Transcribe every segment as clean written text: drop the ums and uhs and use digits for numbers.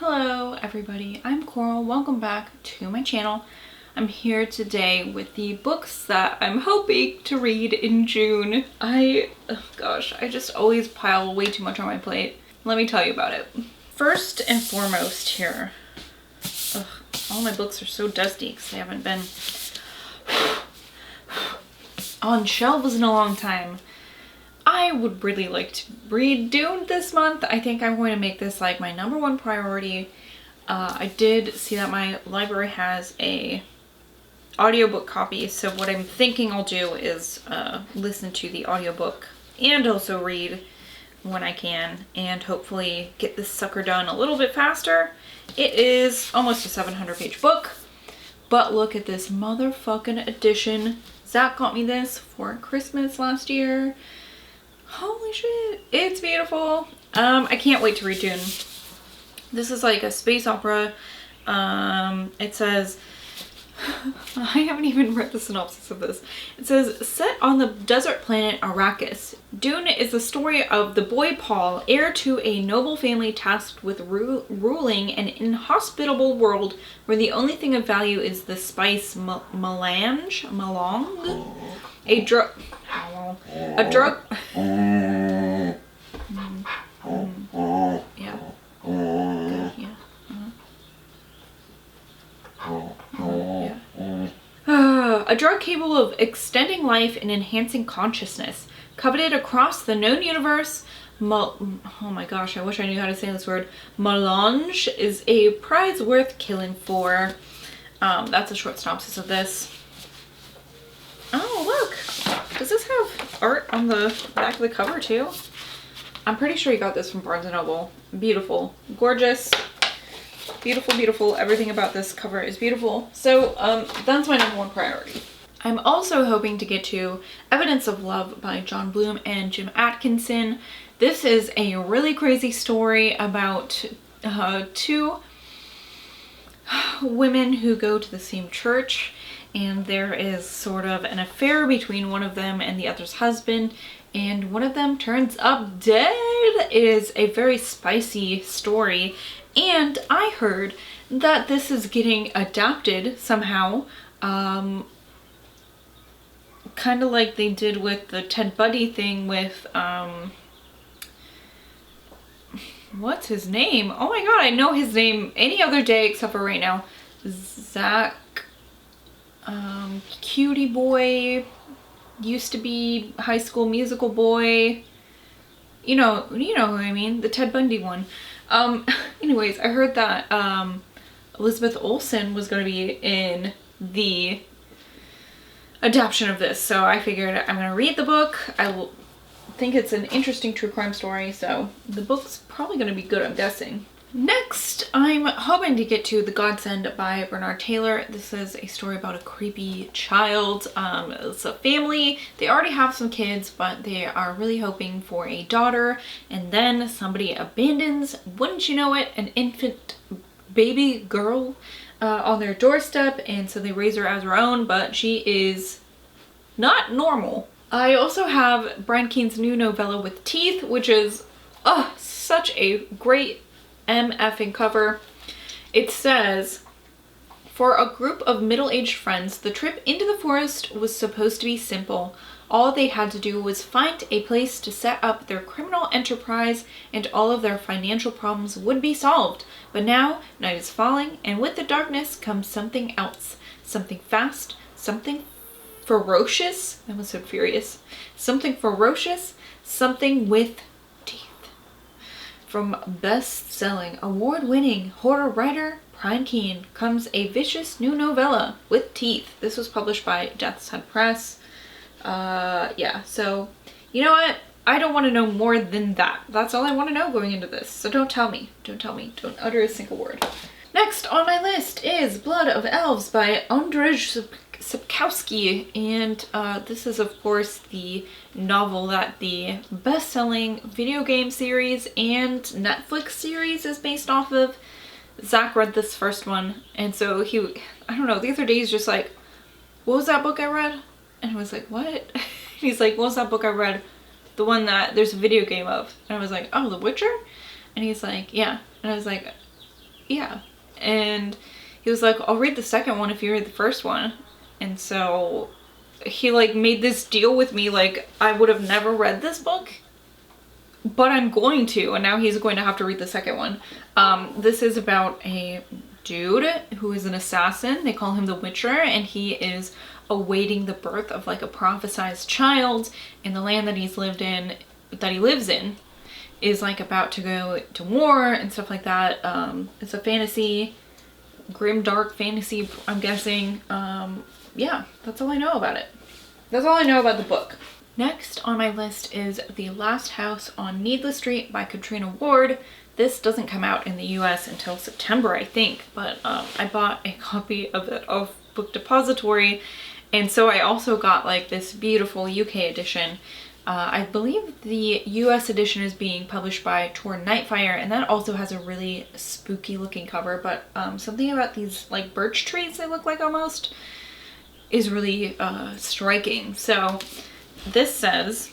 Hello everybody, I'm Coral. Welcome back to my channel. I'm here today with the books that I'm hoping to read in June. I just always pile way too much on my plate. Let me tell you about it. First and foremost here, all my books are so dusty because they haven't been on shelves in a long time. I would really like to read Dune this month. I think I'm going to make this like my #1 priority. I did see that my library has a audiobook copy, so what I'm thinking I'll do is listen to the audiobook and also read when I can, and hopefully get this sucker done a little bit faster. It is almost a 700-page book, but look at this motherfucking edition. Zach got me this for Christmas last year. Holy shit, it's beautiful. I can't wait to read Dune. This is like a space opera. It says, I haven't even read the synopsis of this. It says, set on the desert planet Arrakis, Dune is the story of the boy Paul, heir to a noble family tasked with ruling an inhospitable world where the only thing of value is the spice melange, a drug. Yeah. A drug capable of extending life and enhancing consciousness. Coveted across the known universe, oh my gosh, I wish I knew how to say this word. Melange is a prize worth killing for. That's a short synopsis of this. Oh, look! Does this have art on the back of the cover too? I'm pretty sure you got this from Barnes & Noble. Beautiful. Gorgeous. Beautiful, beautiful. Everything about this cover is beautiful. So, that's my #1 priority. I'm also hoping to get to Evidence of Love by John Bloom and Jim Atkinson. This is a really crazy story about two women who go to the same church, and there is sort of an affair between one of them and the other's husband, and one of them turns up dead. It is a very spicy story, and I heard that this is getting adapted somehow, kind of like they did with the Ted Bundy thing with, what's his name? Oh my god, I know his name any other day except for right now. Zach, cutie boy, used to be High School Musical boy. You know who I mean, the Ted Bundy one. Anyways, I heard that Elizabeth Olsen was going to be in the adaptation of this, so I figured I'm going to read the book. I will think it's an interesting true crime story, so the book's probably going to be good, I'm guessing. Next, I'm hoping to get to The Godsend by Bernard Taylor. This is a story about a creepy child. It's a family. They already have some kids, but they are really hoping for a daughter, and then somebody abandons, wouldn't you know it, an infant baby girl on their doorstep, and so they raise her as her own, but she is not normal. I also have Brian Keene's new novella With Teeth, which is such a great MFing cover. It says, for a group of middle-aged friends, the trip into the forest was supposed to be simple. All they had to do was find a place to set up their criminal enterprise, and all of their financial problems would be solved. But now, night is falling, and with the darkness comes something else. Something fast, something ferocious. I almost said furious. Something ferocious, something with teeth. From best-selling, award-winning horror writer Brian Keene comes a vicious new novella, With Teeth. This was published by Death's Head Press. Yeah, so you know what? I don't want to know more than that. That's all I want to know going into this. So don't tell me. Don't tell me. Don't utter a single word. Next on my list is Blood of Elves by Andrzej Sapkowski, and this is of course the novel that the best-selling video game series and Netflix series is based off of. Zach read this first one, and so I don't know, the other day he's just like, what was that book I read? And I was like, what? He's like, what was that book I read? The one that there's a video game of. And I was like, oh, The Witcher? And he's like, yeah. And I was like, Yeah. And he was like, I'll read the second one if you read the first one. And so he like made this deal with me, like I would have never read this book, but I'm going to, and now he's going to have to read the second one. This is about a dude who is an assassin. They call him the Witcher, and he is awaiting the birth of like a prophesized child, and the land that he lives in is like about to go to war and stuff like that. It's a fantasy, grim dark fantasy, I'm guessing. Yeah, that's all I know about it. That's all I know about the book. Next on my list is The Last House on Needless Street by Catriona Ward. This doesn't come out in the US until September, I think, but I bought a copy of it off Book Depository, and so I also got like this beautiful UK edition. I believe the US edition is being published by Torn Nightfire, and that also has a really spooky looking cover, but something about these like birch trees they look like almost is really striking. So this says,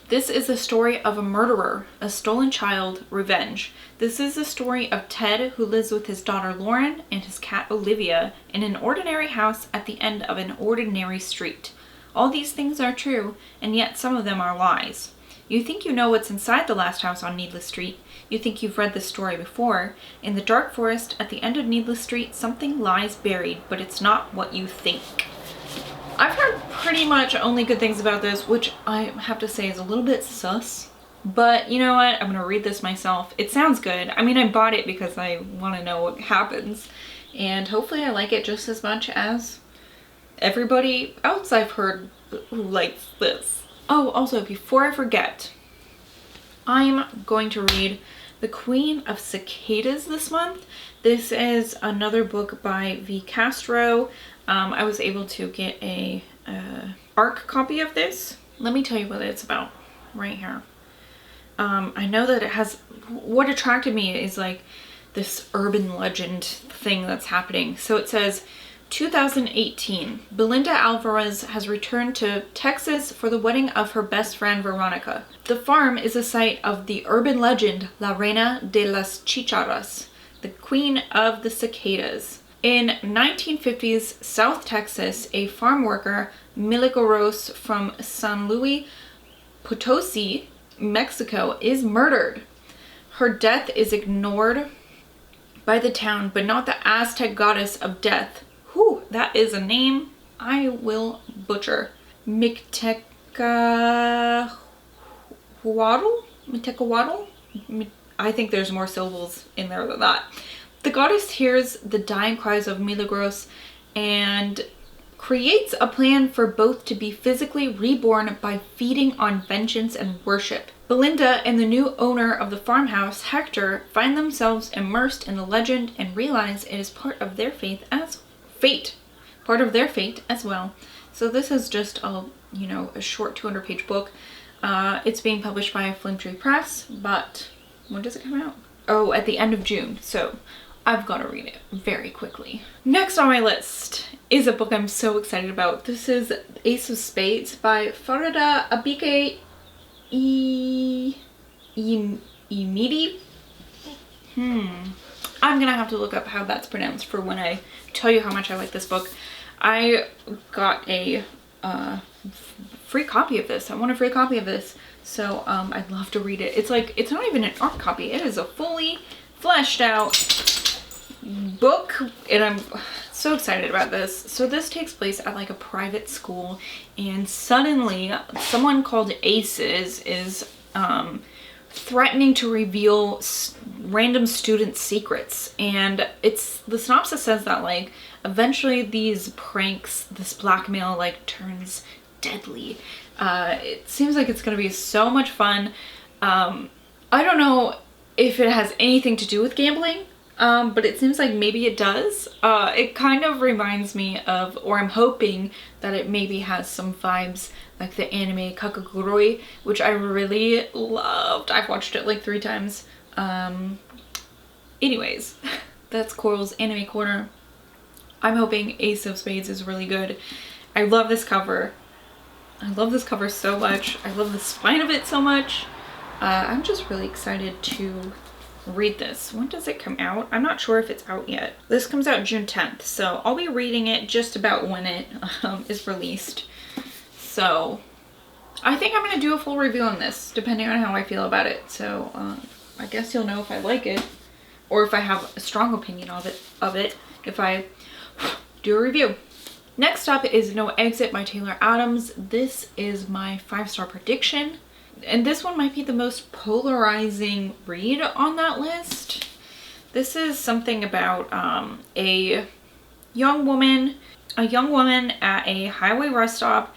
this is the story of a murderer, a stolen child, revenge. This is the story of Ted, who lives with his daughter Lauren and his cat Olivia in an ordinary house at the end of an ordinary street. All these things are true, and yet some of them are lies. You think you know what's inside the last house on Needless Street. You think you've read this story before. In the dark forest at the end of Needless Street, something lies buried, but it's not what you think. I've heard pretty much only good things about this, which I have to say is a little bit sus. But you know what? I'm gonna read this myself. It sounds good. I mean, I bought it because I want to know what happens. And hopefully I like it just as much as everybody else I've heard who likes this. Oh, also, before I forget, I'm going to read The Queen of Cicadas this month. This is another book by V. Castro. I was able to get a ARC copy of this. Let me tell you what it's about right here. I know that it has, what attracted me is like this urban legend thing that's happening. So it says, 2018, Belinda Alvarez has returned to Texas for the wedding of her best friend Veronica. The farm is the site of the urban legend La Reina de las Cicadas, the Queen of the Cicadas. In 1950s South Texas, a farm worker, Milagros from San Luis Potosi, Mexico, is murdered. Her death is ignored by the town, but not the Aztec goddess of death. Whew, that is a name I will butcher. Mictecahuatl? I think there's more syllables in there than that. The goddess hears the dying cries of Milagros and creates a plan for both to be physically reborn by feeding on vengeance and worship. Belinda and the new owner of the farmhouse, Hector, find themselves immersed in the legend and realize it is part of their fate as well. So this is just a short 200-page book. It's being published by Flame Tree Press, but when does it come out? Oh, at the end of June. So I've got to read it very quickly. Next on my list is a book I'm so excited about. This is Ace of Spades by Faridah Abike-Iyimide. I'm gonna have to look up how that's pronounced for when I tell you how much I like this book. I got a free copy of this. I want a free copy of this, so I'd love to read it. It's like, it's not even an ARC copy. It is a fully fleshed out book, and I'm so excited about this. So this takes place at like a private school, and suddenly someone called Aces is threatening to reveal random student secrets, and the synopsis says that like eventually these pranks, this blackmail like turns deadly. It seems like it's gonna be so much fun. I don't know if it has anything to do with gambling, but it seems like maybe it does. It kind of reminds me of, or I'm hoping that it maybe has some vibes like the anime Kakaguroi, which I really loved. I've watched it like 3 times. Anyways, that's Coral's Anime Corner. I'm hoping Ace of Spades is really good. I love this cover. I love this cover so much. I love the spine of it so much. I'm just really excited to read this. When does it come out? I'm not sure if it's out yet. This comes out June 10th, so I'll be reading it just about when it is released. So I think I'm gonna do a full review on this, depending on how I feel about it. So I guess you'll know if I like it, or if I have a strong opinion of it if I do a review. Next up is No Exit by Taylor Adams. This is my 5-star prediction. And this one might be the most polarizing read on that list. This is something about a young woman at a highway rest stop,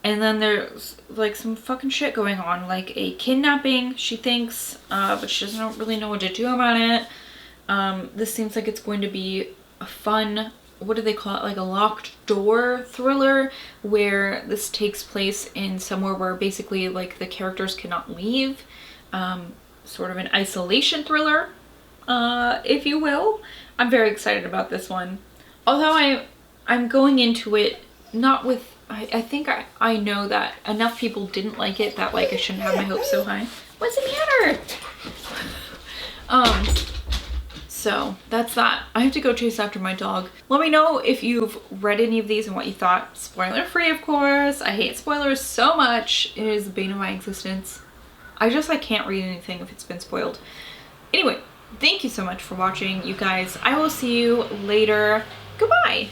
and then there's like some fucking shit going on, like a kidnapping, she thinks, but she doesn't really know what to do about it. This seems like it's going to be a fun, what do they call it, like a locked door thriller, where this takes place in somewhere where basically like the characters cannot leave. Sort of an isolation thriller, if you will. I'm very excited about this one. Although I'm going into it not with, I think I know that enough people didn't like it that like I shouldn't have my hopes so high. What's the matter? So that's that. I have to go chase after my dog. Let me know if you've read any of these and what you thought. Spoiler free, of course. I hate spoilers so much. It is the bane of my existence. I can't read anything if it's been spoiled. Anyway, thank you so much for watching, you guys. I will see you later. Goodbye.